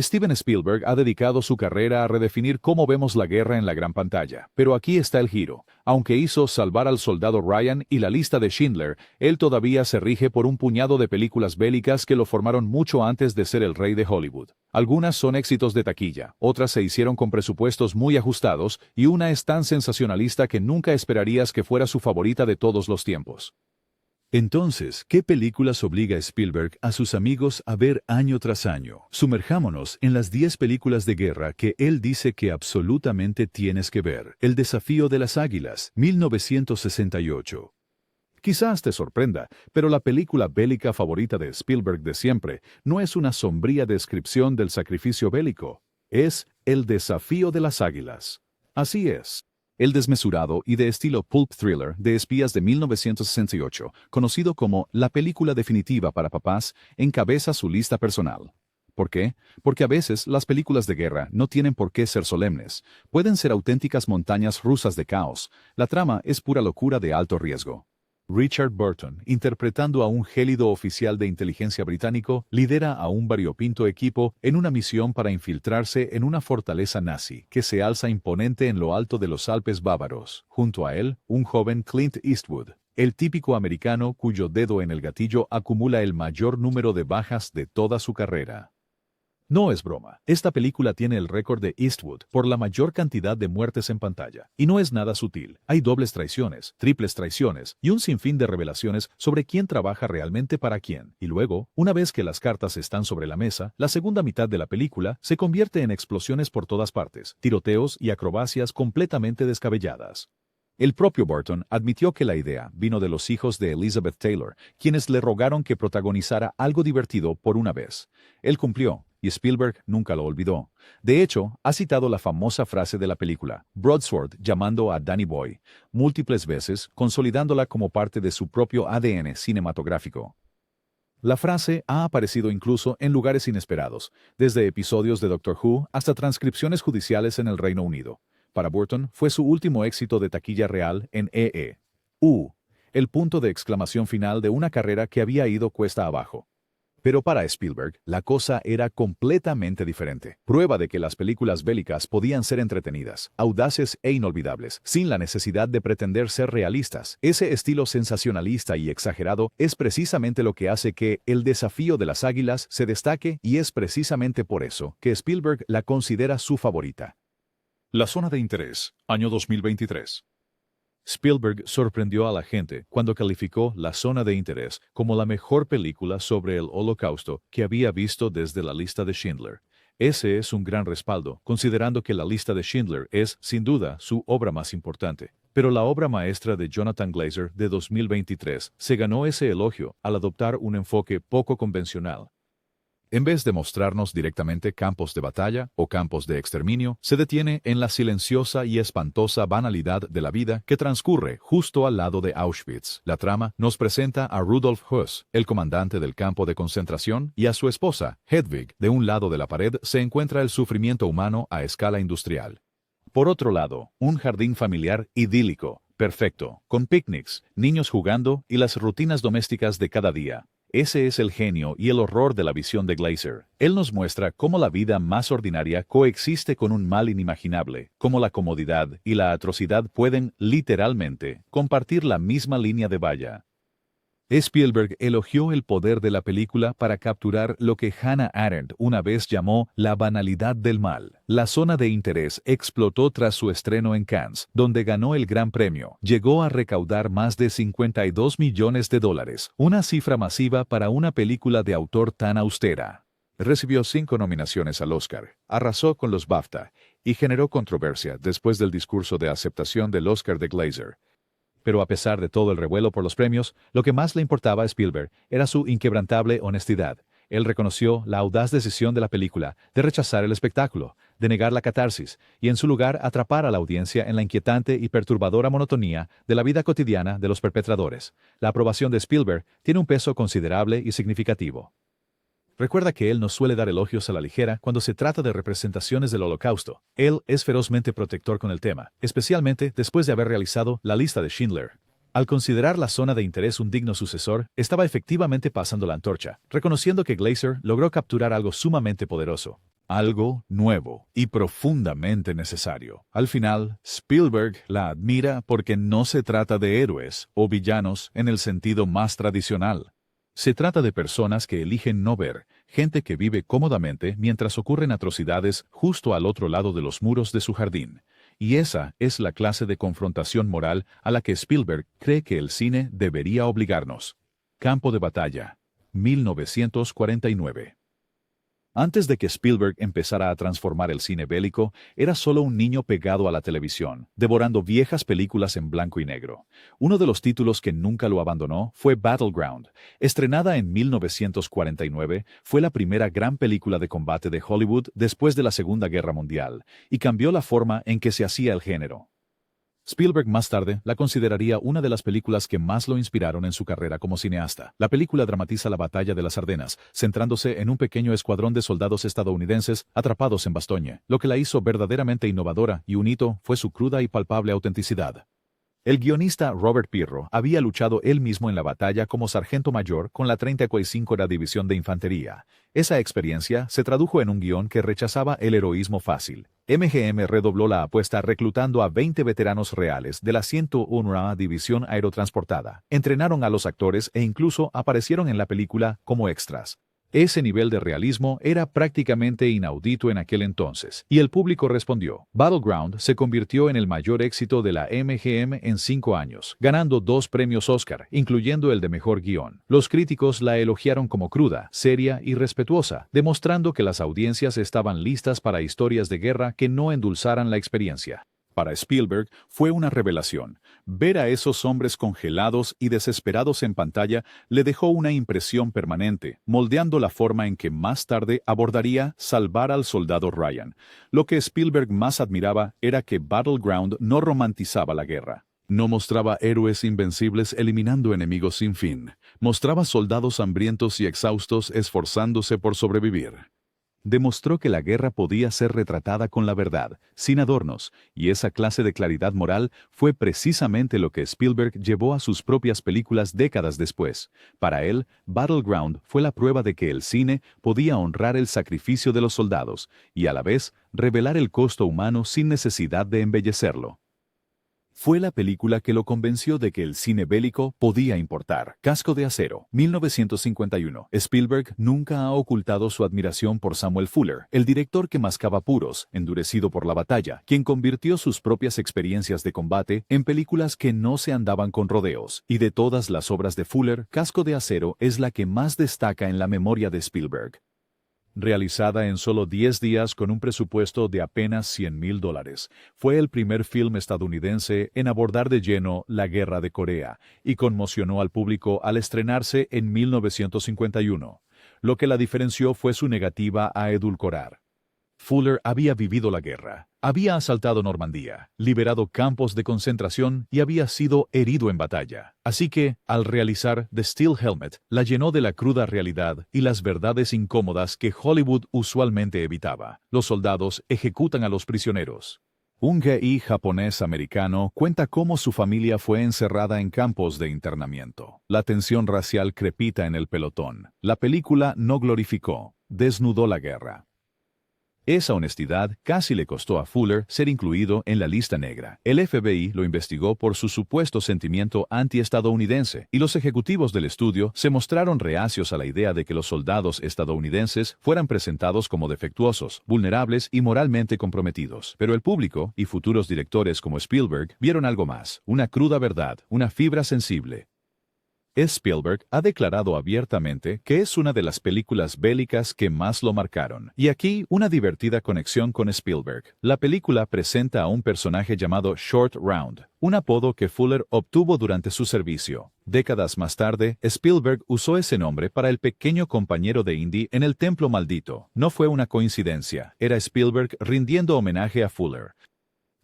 Steven Spielberg ha dedicado su carrera a redefinir cómo vemos la guerra en la gran pantalla, pero aquí está el giro. Aunque hizo Salvar al Soldado Ryan y La Lista de Schindler, él todavía se rige por un puñado de películas bélicas que lo formaron mucho antes de ser el rey de Hollywood. Algunas son éxitos de taquilla, otras se hicieron con presupuestos muy ajustados y una es tan sensacionalista que nunca esperarías que fuera su favorita de todos los tiempos. Entonces, ¿qué películas obliga a Spielberg a sus amigos a ver año tras año? Sumerjámonos en las 10 películas de guerra que él dice que absolutamente tienes que ver. El desafío de las águilas, 1968. Quizás te sorprenda, pero la película bélica favorita de Spielberg de siempre no es una sombría descripción del sacrificio bélico, es El desafío de las águilas. Así es. El desmesurado y de estilo pulp thriller de espías de 1968, conocido como la película definitiva para papás, encabeza su lista personal. ¿Por qué? Porque a veces las películas de guerra no tienen por qué ser solemnes. Pueden ser auténticas montañas rusas de caos. La trama es pura locura de alto riesgo. Richard Burton, interpretando a un gélido oficial de inteligencia británico, lidera a un variopinto equipo en una misión para infiltrarse en una fortaleza nazi que se alza imponente en lo alto de los Alpes bávaros. Junto a él, un joven Clint Eastwood, el típico americano cuyo dedo en el gatillo acumula el mayor número de bajas de toda su carrera. No es broma, esta película tiene el récord de Eastwood por la mayor cantidad de muertes en pantalla. Y no es nada sutil, hay dobles traiciones, triples traiciones y un sinfín de revelaciones sobre quién trabaja realmente para quién. Y luego, una vez que las cartas están sobre la mesa, la segunda mitad de la película se convierte en explosiones por todas partes, tiroteos y acrobacias completamente descabelladas. El propio Burton admitió que la idea vino de los hijos de Elizabeth Taylor, quienes le rogaron que protagonizara algo divertido por una vez. Él cumplió. Y Spielberg nunca lo olvidó. De hecho, ha citado la famosa frase de la película, Broadsword llamando a Danny Boy, múltiples veces, consolidándola como parte de su propio ADN cinematográfico. La frase ha aparecido incluso en lugares inesperados, desde episodios de Doctor Who hasta transcripciones judiciales en el Reino Unido. Para Burton fue su último éxito de taquilla real en el punto de exclamación final de una carrera que había ido cuesta abajo. Pero para Spielberg, la cosa era completamente diferente. Prueba de que las películas bélicas podían ser entretenidas, audaces e inolvidables, sin la necesidad de pretender ser realistas. Ese estilo sensacionalista y exagerado es precisamente lo que hace que El desafío de las águilas se destaque y es precisamente por eso que Spielberg la considera su favorita. La zona de interés, año 2023. Spielberg sorprendió a la gente cuando calificó La zona de interés como la mejor película sobre el Holocausto que había visto desde La lista de Schindler. Ese es un gran respaldo, considerando que La lista de Schindler es, sin duda, su obra más importante. Pero la obra maestra de Jonathan Glazer de 2023 se ganó ese elogio al adoptar un enfoque poco convencional. En vez de mostrarnos directamente campos de batalla o campos de exterminio, se detiene en la silenciosa y espantosa banalidad de la vida que transcurre justo al lado de Auschwitz. La trama nos presenta a Rudolf Höss, el comandante del campo de concentración, y a su esposa, Hedwig. De un lado de la pared se encuentra el sufrimiento humano a escala industrial. Por otro lado, un jardín familiar idílico, perfecto, con picnics, niños jugando y las rutinas domésticas de cada día. Ese es el genio y el horror de la visión de Glazer. Él nos muestra cómo la vida más ordinaria coexiste con un mal inimaginable, cómo la comodidad y la atrocidad pueden, literalmente, compartir la misma línea de valla. Spielberg elogió el poder de la película para capturar lo que Hannah Arendt una vez llamó la banalidad del mal. La zona de interés explotó tras su estreno en Cannes, donde ganó el Gran Premio. Llegó a recaudar más de $52 millones, una cifra masiva para una película de autor tan austera. Recibió 5 nominaciones al Oscar, arrasó con los BAFTA y generó controversia después del discurso de aceptación del Oscar de Glazer. Pero a pesar de todo el revuelo por los premios, lo que más le importaba a Spielberg era su inquebrantable honestidad. Él reconoció la audaz decisión de la película de rechazar el espectáculo, de negar la catarsis, y en su lugar atrapar a la audiencia en la inquietante y perturbadora monotonía de la vida cotidiana de los perpetradores. La aprobación de Spielberg tiene un peso considerable y significativo. Recuerda que él no suele dar elogios a la ligera cuando se trata de representaciones del Holocausto. Él es ferozmente protector con el tema, especialmente después de haber realizado La lista de Schindler. Al considerar La zona de interés un digno sucesor, estaba efectivamente pasando la antorcha, reconociendo que Glazer logró capturar algo sumamente poderoso. Algo nuevo y profundamente necesario. Al final, Spielberg la admira porque no se trata de héroes o villanos en el sentido más tradicional. Se trata de personas que eligen no ver, gente que vive cómodamente mientras ocurren atrocidades justo al otro lado de los muros de su jardín. Y esa es la clase de confrontación moral a la que Spielberg cree que el cine debería obligarnos. Campo de batalla, 1949. Antes de que Spielberg empezara a transformar el cine bélico, era solo un niño pegado a la televisión, devorando viejas películas en blanco y negro. Uno de los títulos que nunca lo abandonó fue Battleground. Estrenada en 1949, fue la primera gran película de combate de Hollywood después de la Segunda Guerra Mundial, y cambió la forma en que se hacía el género. Spielberg más tarde la consideraría una de las películas que más lo inspiraron en su carrera como cineasta. La película dramatiza la batalla de las Ardenas, centrándose en un pequeño escuadrón de soldados estadounidenses atrapados en Bastogne. Lo que la hizo verdaderamente innovadora y un hito fue su cruda y palpable autenticidad. El guionista Robert Pirro había luchado él mismo en la batalla como sargento mayor con la 35ª División de Infantería. Esa experiencia se tradujo en un guión que rechazaba el heroísmo fácil. MGM redobló la apuesta reclutando a 20 veteranos reales de la 101ª División Aerotransportada. Entrenaron a los actores e incluso aparecieron en la película como extras. Ese nivel de realismo era prácticamente inaudito en aquel entonces, y el público respondió. Battleground se convirtió en el mayor éxito de la MGM en 5 años, ganando 2 premios Oscar, incluyendo el de Mejor Guión. Los críticos la elogiaron como cruda, seria y respetuosa, demostrando que las audiencias estaban listas para historias de guerra que no endulzaran la experiencia. Para Spielberg fue una revelación. Ver a esos hombres congelados y desesperados en pantalla le dejó una impresión permanente, moldeando la forma en que más tarde abordaría Salvar al soldado Ryan. Lo que Spielberg más admiraba era que Battleground no romantizaba la guerra. No mostraba héroes invencibles eliminando enemigos sin fin. Mostraba soldados hambrientos y exhaustos esforzándose por sobrevivir. Demostró que la guerra podía ser retratada con la verdad, sin adornos, y esa clase de claridad moral fue precisamente lo que Spielberg llevó a sus propias películas décadas después. Para él, Battleground fue la prueba de que el cine podía honrar el sacrificio de los soldados y a la vez revelar el costo humano sin necesidad de embellecerlo. Fue la película que lo convenció de que el cine bélico podía importar. Casco de Acero, 1951. Spielberg nunca ha ocultado su admiración por Samuel Fuller, el director que mascaba puros, endurecido por la batalla, quien convirtió sus propias experiencias de combate en películas que no se andaban con rodeos. Y de todas las obras de Fuller, Casco de Acero es la que más destaca en la memoria de Spielberg. Realizada en solo 10 días con un presupuesto de apenas $100,000. Fue el primer film estadounidense en abordar de lleno la Guerra de Corea y conmocionó al público al estrenarse en 1951. Lo que la diferenció fue su negativa a edulcorar. Fuller había vivido la guerra, había asaltado Normandía, liberado campos de concentración y había sido herido en batalla. Así que, al realizar The Steel Helmet, la llenó de la cruda realidad y las verdades incómodas que Hollywood usualmente evitaba. Los soldados ejecutan a los prisioneros. Un GI japonés-americano cuenta cómo su familia fue encerrada en campos de internamiento. La tensión racial crepita en el pelotón. La película no glorificó, desnudó la guerra. Esa honestidad casi le costó a Fuller ser incluido en la lista negra. El FBI lo investigó por su supuesto sentimiento anti-estadounidense, y los ejecutivos del estudio se mostraron reacios a la idea de que los soldados estadounidenses fueran presentados como defectuosos, vulnerables y moralmente comprometidos. Pero el público y futuros directores como Spielberg vieron algo más, una cruda verdad, una fibra sensible. Spielberg ha declarado abiertamente que es una de las películas bélicas que más lo marcaron. Y aquí una divertida conexión con Spielberg. La película presenta a un personaje llamado Short Round, un apodo que Fuller obtuvo durante su servicio. Décadas más tarde, Spielberg usó ese nombre para el pequeño compañero de Indy en El Templo Maldito. No fue una coincidencia, era Spielberg rindiendo homenaje a Fuller.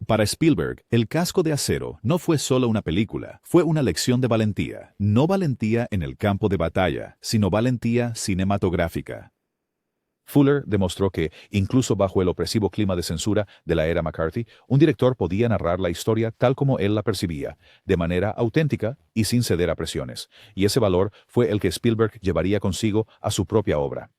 Para Spielberg, El Casco de Acero no fue solo una película, fue una lección de valentía. No valentía en el campo de batalla, sino valentía cinematográfica. Fuller demostró que, incluso bajo el opresivo clima de censura de la era McCarthy, un director podía narrar la historia tal como él la percibía, de manera auténtica y sin ceder a presiones. Y ese valor fue el que Spielberg llevaría consigo a su propia obra.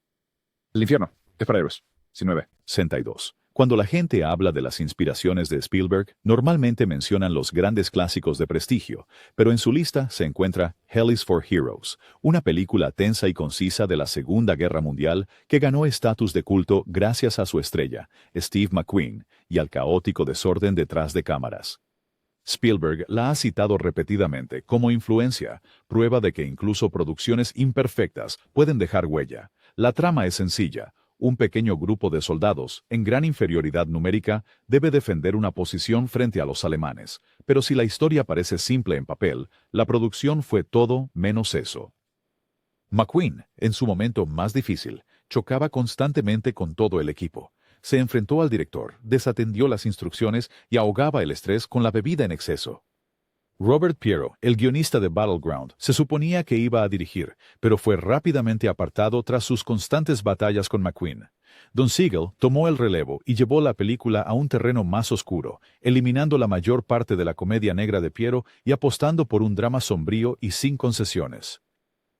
El infierno es para héroes, sin 9. 1962. Cuando la gente habla de las inspiraciones de Spielberg, normalmente mencionan los grandes clásicos de prestigio, pero en su lista se encuentra Hell is for Heroes, una película tensa y concisa de la Segunda Guerra Mundial que ganó estatus de culto gracias a su estrella, Steve McQueen, y al caótico desorden detrás de cámaras. Spielberg la ha citado repetidamente como influencia, prueba de que incluso producciones imperfectas pueden dejar huella. La trama es sencilla. Un pequeño grupo de soldados, en gran inferioridad numérica, debe defender una posición frente a los alemanes. Pero si la historia parece simple en papel, la producción fue todo menos eso. McQueen, en su momento más difícil, chocaba constantemente con todo el equipo. Se enfrentó al director, desatendió las instrucciones y ahogaba el estrés con la bebida en exceso. Robert Piero, el guionista de Battleground, se suponía que iba a dirigir, pero fue rápidamente apartado tras sus constantes batallas con McQueen. Don Siegel tomó el relevo y llevó la película a un terreno más oscuro, eliminando la mayor parte de la comedia negra de Piero y apostando por un drama sombrío y sin concesiones.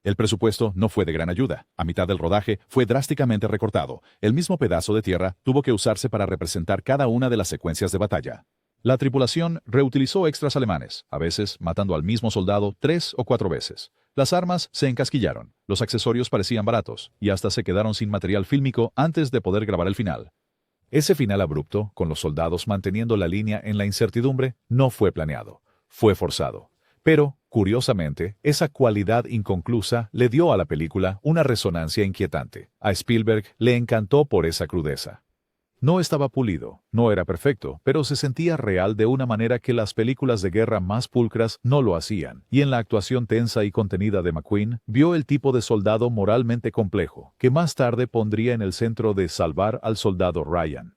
El presupuesto no fue de gran ayuda. A mitad del rodaje fue drásticamente recortado. El mismo pedazo de tierra tuvo que usarse para representar cada una de las secuencias de batalla. La tripulación reutilizó extras alemanes, a veces matando al mismo soldado 3 o 4 veces. Las armas se encasquillaron, los accesorios parecían baratos, y hasta se quedaron sin material fílmico antes de poder grabar el final. Ese final abrupto, con los soldados manteniendo la línea en la incertidumbre, no fue planeado, fue forzado. Pero, curiosamente, esa cualidad inconclusa le dio a la película una resonancia inquietante. A Spielberg le encantó por esa crudeza. No estaba pulido, no era perfecto, pero se sentía real de una manera que las películas de guerra más pulcras no lo hacían, y en la actuación tensa y contenida de McQueen, vio el tipo de soldado moralmente complejo, que más tarde pondría en el centro de Salvar al soldado Ryan.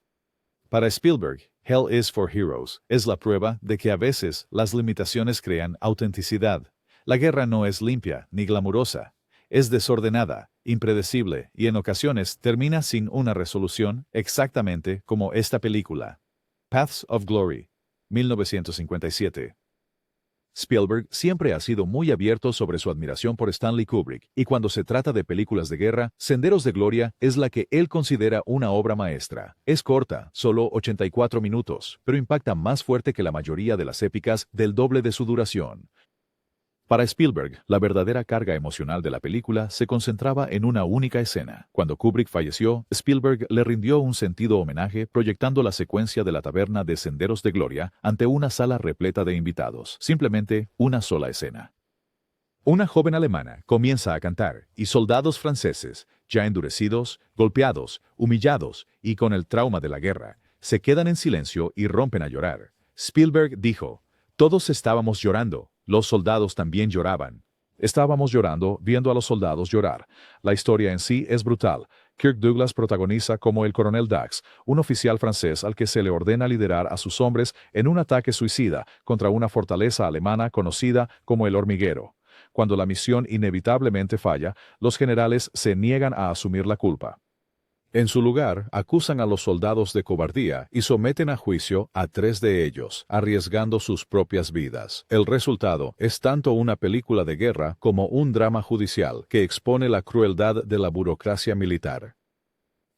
Para Spielberg, Hell is for Heroes es la prueba de que a veces las limitaciones crean autenticidad. La guerra no es limpia ni glamurosa. Es desordenada, impredecible y en ocasiones termina sin una resolución, exactamente como esta película. Paths of Glory, 1957. Spielberg siempre ha sido muy abierto sobre su admiración por Stanley Kubrick, y cuando se trata de películas de guerra, Senderos de Gloria es la que él considera una obra maestra. Es corta, solo 84 minutos, pero impacta más fuerte que la mayoría de las épicas del doble de su duración. Para Spielberg, la verdadera carga emocional de la película se concentraba en una única escena. Cuando Kubrick falleció, Spielberg le rindió un sentido homenaje proyectando la secuencia de la taberna de Senderos de Gloria ante una sala repleta de invitados. Simplemente una sola escena. Una joven alemana comienza a cantar y soldados franceses, ya endurecidos, golpeados, humillados y con el trauma de la guerra, se quedan en silencio y rompen a llorar. Spielberg dijo: "Todos estábamos llorando. Los soldados también lloraban. Estábamos llorando viendo a los soldados llorar. La historia en sí es brutal. Kirk Douglas protagoniza como el coronel Dax, un oficial francés al que se le ordena liderar a sus hombres en un ataque suicida contra una fortaleza alemana conocida como el Hormiguero. Cuando la misión inevitablemente falla, los generales se niegan a asumir la culpa. En su lugar, acusan a los soldados de cobardía y someten a juicio a 3 de ellos, arriesgando sus propias vidas. El resultado es tanto una película de guerra como un drama judicial que expone la crueldad de la burocracia militar.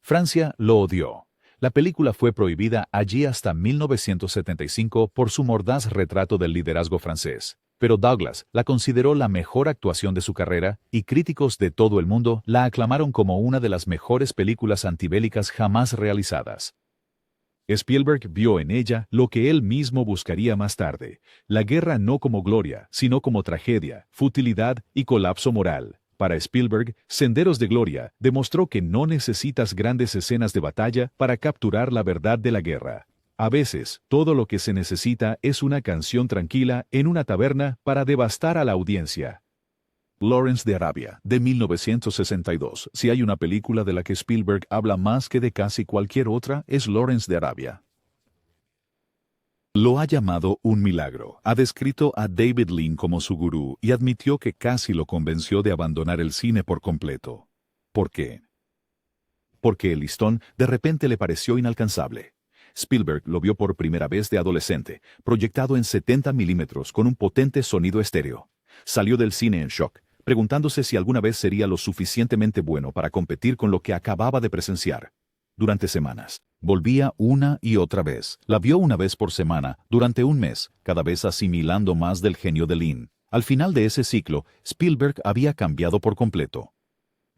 Francia lo odió. La película fue prohibida allí hasta 1975 por su mordaz retrato del liderazgo francés. Pero Douglas la consideró la mejor actuación de su carrera y críticos de todo el mundo la aclamaron como una de las mejores películas antibélicas jamás realizadas. Spielberg vio en ella lo que él mismo buscaría más tarde: la guerra no como gloria, sino como tragedia, futilidad y colapso moral. Para Spielberg, Senderos de Gloria demostró que no necesitas grandes escenas de batalla para capturar la verdad de la guerra. A veces, todo lo que se necesita es una canción tranquila en una taberna para devastar a la audiencia. Lawrence de Arabia, de 1962. Si hay una película de la que Spielberg habla más que de casi cualquier otra, es Lawrence de Arabia. Lo ha llamado un milagro. Ha descrito a David Lean como su gurú y admitió que casi lo convenció de abandonar el cine por completo. ¿Por qué? Porque el listón de repente le pareció inalcanzable. Spielberg lo vio por primera vez de adolescente, proyectado en 70 milímetros con un potente sonido estéreo. Salió del cine en shock, preguntándose si alguna vez sería lo suficientemente bueno para competir con lo que acababa de presenciar. durante semanas. Volvía una y otra vez. La vio una vez por semana, durante un mes, cada vez asimilando más del genio de Lynn. Al final de ese ciclo, Spielberg había cambiado por completo.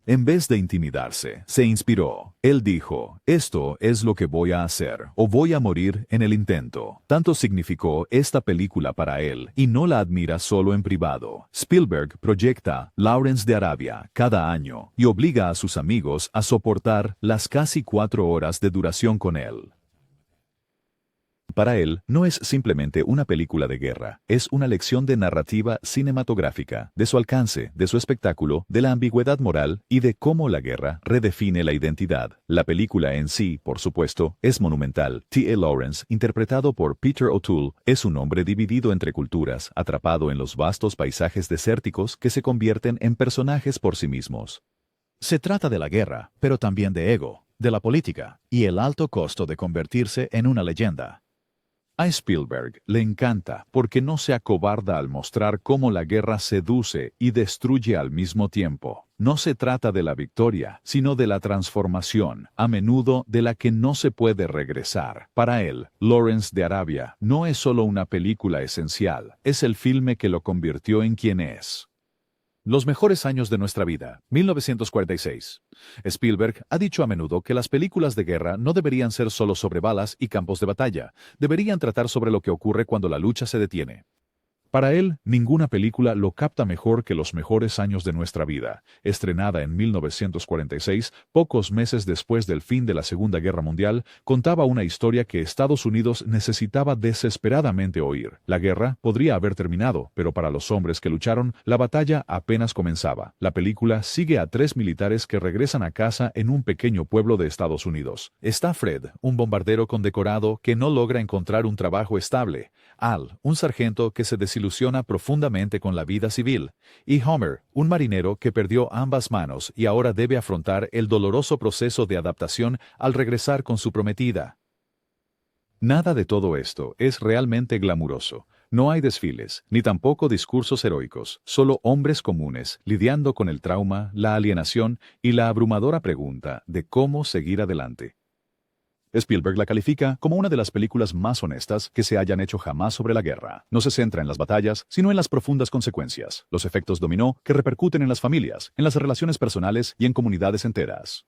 En vez de intimidarse, se inspiró. Él dijo, esto es lo que voy a hacer, o voy a morir en el intento. Tanto significó esta película para él, y no la admira solo en privado. Spielberg proyecta Lawrence de Arabia cada año, y obliga a sus amigos a soportar las casi 4 horas de duración con él. Para él, no es simplemente una película de guerra, es una lección de narrativa cinematográfica, de su alcance, de su espectáculo, de la ambigüedad moral y de cómo la guerra redefine la identidad. La película en sí, por supuesto, es monumental. T.A. Lawrence, interpretado por Peter O'Toole, es un hombre dividido entre culturas, atrapado en los vastos paisajes desérticos que se convierten en personajes por sí mismos. Se trata de la guerra, pero también de ego, de la política y el alto costo de convertirse en una leyenda. A Spielberg le encanta porque no se acobarda al mostrar cómo la guerra seduce y destruye al mismo tiempo. No se trata de la victoria, sino de la transformación, a menudo de la que no se puede regresar. Para él, Lawrence de Arabia no es solo una película esencial, es el filme que lo convirtió en quien es. Los mejores años de nuestra vida, 1946. Spielberg ha dicho a menudo que las películas de guerra no deberían ser solo sobre balas y campos de batalla, deberían tratar sobre lo que ocurre cuando la lucha se detiene. Para él, ninguna película lo capta mejor que Los mejores años de nuestra vida, estrenada en 1946, pocos meses después del fin de la Segunda Guerra Mundial, contaba una historia que Estados Unidos necesitaba desesperadamente oír. La guerra podría haber terminado, pero para los hombres que lucharon, la batalla apenas comenzaba. La película sigue a 3 militares que regresan a casa en un pequeño pueblo de Estados Unidos. Está Fred, un bombardero condecorado que no logra encontrar un trabajo estable. Al, un sargento que se desilusiona profundamente con la vida civil, y Homer, un marinero que perdió ambas manos y ahora debe afrontar el doloroso proceso de adaptación al regresar con su prometida. Nada de todo esto es realmente glamuroso. No hay desfiles, ni tampoco discursos heroicos, solo hombres comunes lidiando con el trauma, la alienación y la abrumadora pregunta de cómo seguir adelante. Spielberg la califica como una de las películas más honestas que se hayan hecho jamás sobre la guerra. No se centra en las batallas, sino en las profundas consecuencias, los efectos dominó que repercuten en las familias, en las relaciones personales y en comunidades enteras.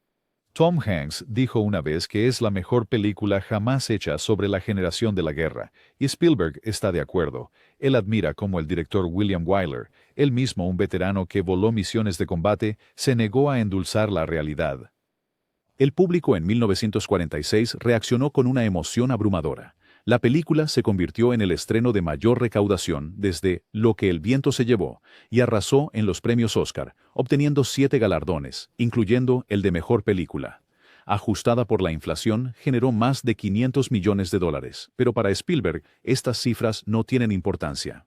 Tom Hanks dijo una vez que es la mejor película jamás hecha sobre la generación de la guerra, y Spielberg está de acuerdo. Él admira cómo el director William Wyler, él mismo un veterano que voló misiones de combate, se negó a endulzar la realidad. El público en 1946 reaccionó con una emoción abrumadora. La película se convirtió en el estreno de mayor recaudación desde Lo que el viento se llevó y arrasó en los premios Oscar, obteniendo 7 galardones, incluyendo el de mejor película. Ajustada por la inflación, generó más de $500 millones, pero para Spielberg estas cifras no tienen importancia.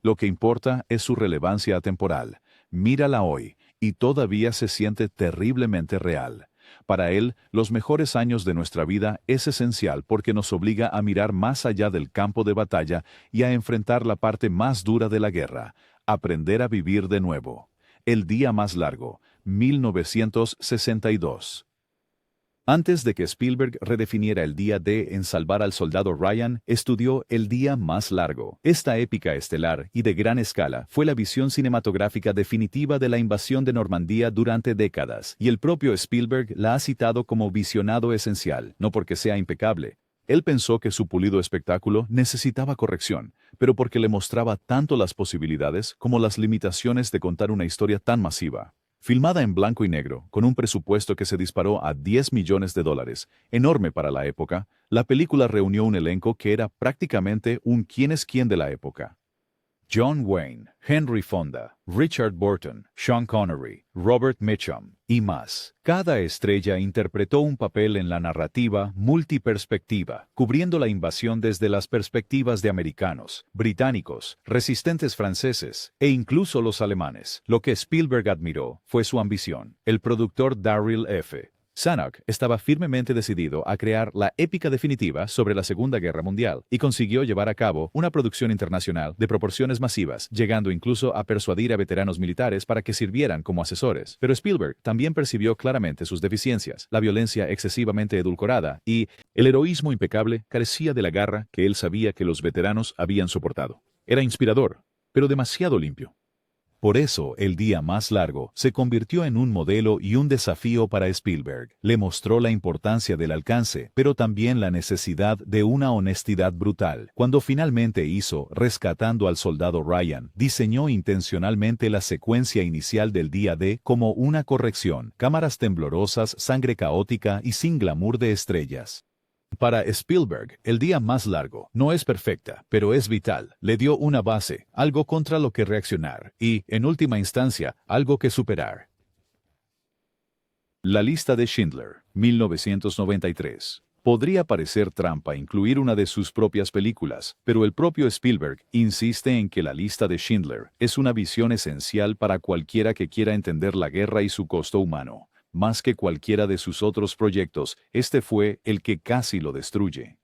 Lo que importa es su relevancia atemporal. Mírala hoy, y todavía se siente terriblemente real. Para él, los mejores años de nuestra vida es esencial porque nos obliga a mirar más allá del campo de batalla y a enfrentar la parte más dura de la guerra, aprender a vivir de nuevo. El día más largo, 1962. Antes de que Spielberg redefiniera el día D en Salvar al Soldado Ryan, estudió El día más largo. Esta épica estelar y de gran escala fue la visión cinematográfica definitiva de la invasión de Normandía durante décadas, y el propio Spielberg la ha citado como visionado esencial, no porque sea impecable. Él pensó que su pulido espectáculo necesitaba corrección, pero porque le mostraba tanto las posibilidades como las limitaciones de contar una historia tan masiva. Filmada en blanco y negro, con un presupuesto que se disparó a $10 millones, enorme para la época, la película reunió un elenco que era prácticamente un quién es quién de la época. John Wayne, Henry Fonda, Richard Burton, Sean Connery, Robert Mitchum y más. Cada estrella interpretó un papel en la narrativa multiperspectiva, cubriendo la invasión desde las perspectivas de americanos, británicos, resistentes franceses e incluso los alemanes. Lo que Spielberg admiró fue su ambición. El productor Darryl F. Zanuck estaba firmemente decidido a crear la épica definitiva sobre la Segunda Guerra Mundial y consiguió llevar a cabo una producción internacional de proporciones masivas, llegando incluso a persuadir a veteranos militares para que sirvieran como asesores. Pero Spielberg también percibió claramente sus deficiencias, la violencia excesivamente edulcorada y el heroísmo impecable carecía de la garra que él sabía que los veteranos habían soportado. Era inspirador, pero demasiado limpio. Por eso, El día más largo se convirtió en un modelo y un desafío para Spielberg. Le mostró la importancia del alcance, pero también la necesidad de una honestidad brutal. Cuando finalmente hizo Rescatando al soldado Ryan, diseñó intencionalmente la secuencia inicial del día D como una corrección, cámaras temblorosas, sangre caótica y sin glamour de estrellas. Para Spielberg, El día más largo no es perfecta, pero es vital. Le dio una base, algo contra lo que reaccionar y, en última instancia, algo que superar. La lista de Schindler, 1993. Podría parecer trampa incluir una de sus propias películas, pero el propio Spielberg insiste en que La lista de Schindler es una visión esencial para cualquiera que quiera entender la guerra y su costo humano. Más que cualquiera de sus otros proyectos, este fue el que casi lo destruye.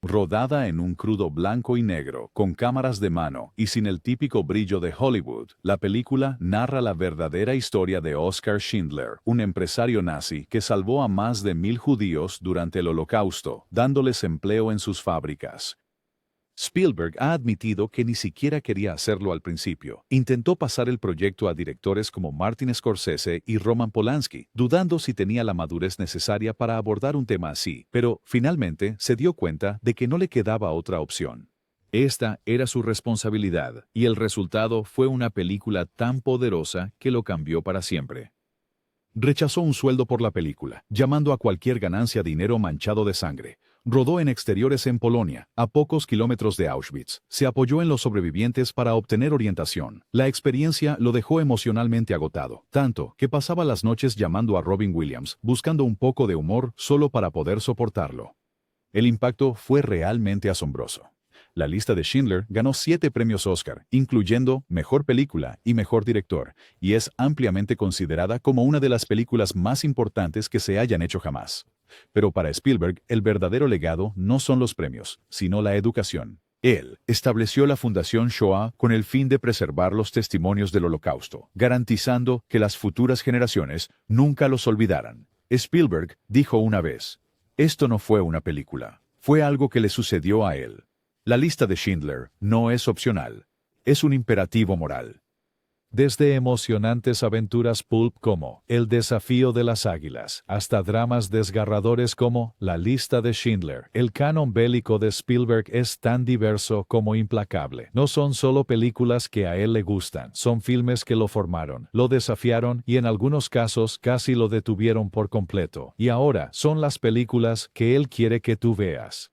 Rodada en un crudo blanco y negro, con cámaras de mano y sin el típico brillo de Hollywood, la película narra la verdadera historia de Oskar Schindler, un empresario nazi que salvó a más de 1000 judíos durante el Holocausto, dándoles empleo en sus fábricas. Spielberg ha admitido que ni siquiera quería hacerlo al principio. Intentó pasar el proyecto a directores como Martin Scorsese y Roman Polanski, dudando si tenía la madurez necesaria para abordar un tema así, pero finalmente se dio cuenta de que no le quedaba otra opción. Esta era su responsabilidad, y el resultado fue una película tan poderosa que lo cambió para siempre. Rechazó un sueldo por la película, llamando a cualquier ganancia dinero manchado de sangre. Rodó en exteriores en Polonia, a pocos kilómetros de Auschwitz. Se apoyó en los sobrevivientes para obtener orientación. La experiencia lo dejó emocionalmente agotado, tanto que pasaba las noches llamando a Robin Williams, buscando un poco de humor solo para poder soportarlo. El impacto fue realmente asombroso. La lista de Schindler ganó 7 premios Oscar, incluyendo Mejor Película y Mejor Director, y es ampliamente considerada como una de las películas más importantes que se hayan hecho jamás. Pero para Spielberg, el verdadero legado no son los premios, sino la educación. Él estableció la Fundación Shoah con el fin de preservar los testimonios del Holocausto, garantizando que las futuras generaciones nunca los olvidaran. Spielberg dijo una vez, «Esto no fue una película, fue algo que le sucedió a él». La lista de Schindler no es opcional, es un imperativo moral. Desde emocionantes aventuras pulp como El desafío de las águilas, hasta dramas desgarradores como La lista de Schindler, el canon bélico de Spielberg es tan diverso como implacable. No son solo películas que a él le gustan, son filmes que lo formaron, lo desafiaron y en algunos casos casi lo detuvieron por completo. Y ahora son las películas que él quiere que tú veas.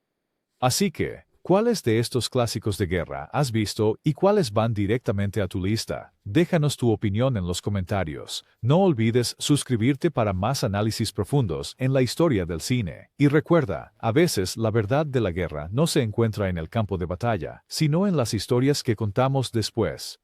Así que, ¿cuáles de estos clásicos de guerra has visto y cuáles van directamente a tu lista? Déjanos tu opinión en los comentarios. No olvides suscribirte para más análisis profundos en la historia del cine. Y recuerda, a veces la verdad de la guerra no se encuentra en el campo de batalla, sino en las historias que contamos después.